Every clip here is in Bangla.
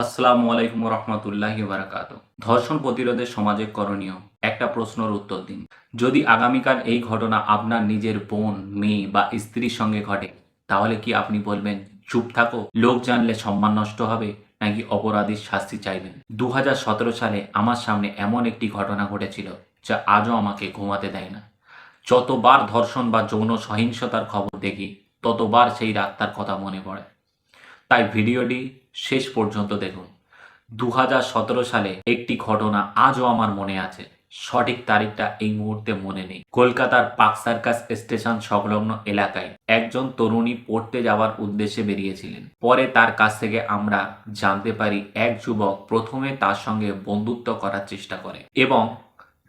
আসসালামু আলাইকুম রহমতুল্লাহি বারাকাতু। ধর্ষণ প্রতিরোধে সমাজে করণীয় একটা প্রশ্নের উত্তর দিন। যদি আগামীকাল এই ঘটনা আপনার নিজের বোন, মেয়ে বা স্ত্রীর সঙ্গে ঘটে, তাহলে কি আপনি বলবেন চুপ থাকো, লোক জানলে সম্মান নষ্ট হবে, নাকি অপরাধীর শাস্তি চাইবেন? 2017 সালে আমার সামনে এমন একটি ঘটনা ঘটেছিল যা আজও আমাকে ঘুমাতে দেয় না। যতবার ধর্ষণ বা যৌন সহিংসতার খবর দেখি, ততবার সেই রাতটার কথা মনে পড়ে। তাই ভিডিওটি শেষ পর্যন্ত দেখুন। 2017 সালে একটি ঘটনা আজও আমার মনে আছে। সঠিক তারিখটা এই মুহূর্তে মনে নেই। কলকাতার পার্ক সার্কাস স্টেশন সংলগ্ন এলাকায় একজন তরুণী পড়তে যাওয়ার উদ্দেশ্যে বেরিয়েছিলেন। পরে তার কাছ থেকে আমরা জানতে পারি এক যুবক প্রথমে তার সঙ্গে বন্ধুত্ব করার চেষ্টা করে এবং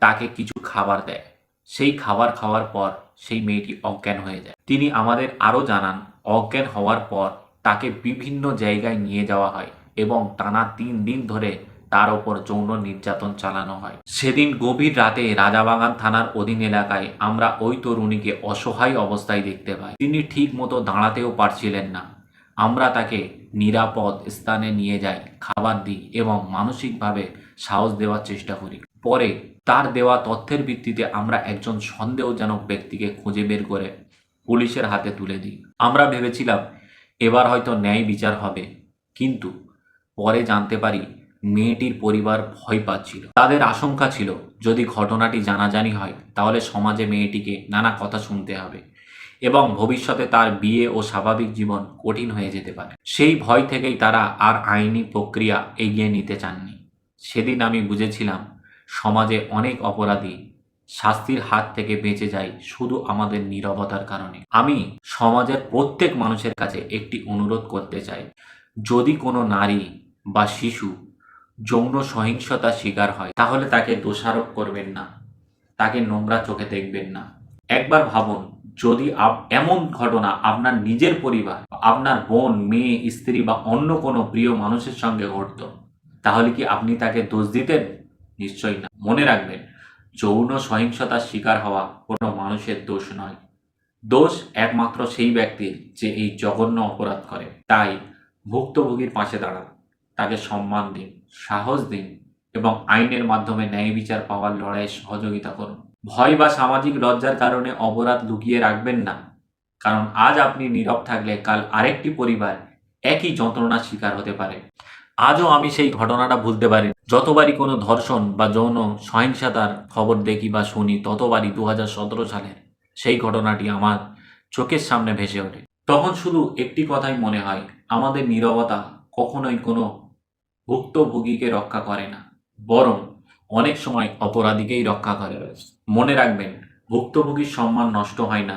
তাকে কিছু খাবার দেয়। সেই খাবার খাওয়ার পর সেই মেয়েটি অজ্ঞান হয়ে যায়। তিনি আমাদের আরও জানান, অজ্ঞান হওয়ার পর তাকে বিভিন্ন জায়গায় নিয়ে যাওয়া হয় এবং টানা 3 দিন ধরে তার ওপর যৌন নির্যাতন চালানো হয়। সেদিন গভীর রাতে রাজাবাগান থানার অধীন এলাকায় আমরা ওই তরুণীকে অসহায় অবস্থায় দেখতে পাই। তিনি ঠিক মতো দাঁড়াতেও পারছিলেন না। আমরা তাকে নিরাপদ স্থানে নিয়ে যাই, খাবার দিই এবং মানসিকভাবে সাহস দেওয়ার চেষ্টা করি। পরে তার দেওয়া তথ্যের ভিত্তিতে আমরা একজন সন্দেহজনক ব্যক্তিকে খুঁজে বের করে পুলিশের হাতে তুলে দিই। আমরা ভেবেছিলাম এবার হয়তো ন্যায় বিচার হবে, কিন্তু পরে জানতে পারি মেয়েটির পরিবার ভয় পাচ্ছিল। তাদের আশঙ্কা ছিল যদি ঘটনাটি জানাজানি হয় তাহলে সমাজে মেয়েটিকে নানা কথা শুনতে হবে এবং ভবিষ্যতে তার বিয়ে ও স্বাভাবিক জীবন কঠিন হয়ে যেতে পারে। সেই ভয় থেকেই তারা আর আইনি প্রক্রিয়া এগিয়ে নিতে চাননি। সেদিন আমি বুঝেছিলাম সমাজে অনেক অপরাধী শাস্তির হাত থেকে বেঁচে যায় শুধু আমাদের নীরবতার কারণে। আমি সমাজের প্রত্যেক মানুষের কাছে একটি অনুরোধ করতে চাই, যদি কোনো নারী বা শিশু যৌন সহিংসতার শিকার হয় তাহলে তাকে দোষারোপ করবেন না, তাকে নোংরা চোখে দেখবেন না। একবার ভাবুন, যদি এমন ঘটনা আপনার নিজের পরিবার, আপনার বোন, মেয়ে, স্ত্রী বা অন্য কোনো প্রিয় মানুষের সঙ্গে ঘটত, তাহলে কি আপনি তাকে দোষ দিতেন? নিশ্চয়ই না। মনে রাখবেন, যৌন সহিংসতার শিকার হওয়া কোনো মানুষের দোষ নয়। দোষ একমাত্র সেই ব্যক্তির যে এই জঘন্য অপরাধ করে। তাই ভুক্তভোগীর পাশে দাঁড়ান, তাকে সম্মান দিন, সাহস দিন এবং আইনের মাধ্যমে ন্যায় বিচার পাওয়ার লড়াইয়ে সহযোগিতা করুন। ভয় বা সামাজিক লজ্জার কারণে অপরাধ লুকিয়ে রাখবেন না, কারণ আজ আপনি নীরব থাকলে কাল আরেকটি পরিবার একই যন্ত্রণার শিকার হতে পারে। আজও আমি সেই ঘটনাটা ভুলতে পারি। যতবারই কোনো ধর্ষণ বা যৌন সহিংসতার খবর দেখি বা শুনি, ততবারই 2017 সালের সেই ঘটনাটি আমার চোখের সামনে ভেসে ওঠে। তখন শুধু একটি কথাই মনে হয়, আমাদের নীরবতা কখনোই কোনো ভুক্তভোগীকে রক্ষা করে না, বরং অনেক সময় অপরাধীকেই রক্ষা করে। মনে রাখবেন, ভুক্তভোগীর সম্মান নষ্ট হয় না,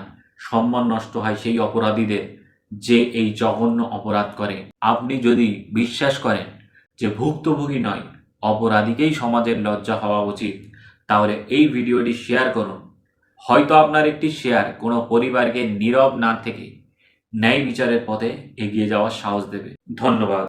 সম্মান নষ্ট হয় সেই অপরাধীদের যে এই জঘন্য অপরাধ করে। আপনি যদি বিশ্বাস করেন যে ভুক্তভোগী নয়, অপরাধীকেই সমাজের লজ্জা হওয়া উচিত, তাহলে এই ভিডিওটি শেয়ার করুন। হয়তো আপনার একটি শেয়ার কোনো পরিবারকে নীরব না থেকে ন্যায় বিচারের পথে এগিয়ে যাওয়ার সাহস দেবে। ধন্যবাদ।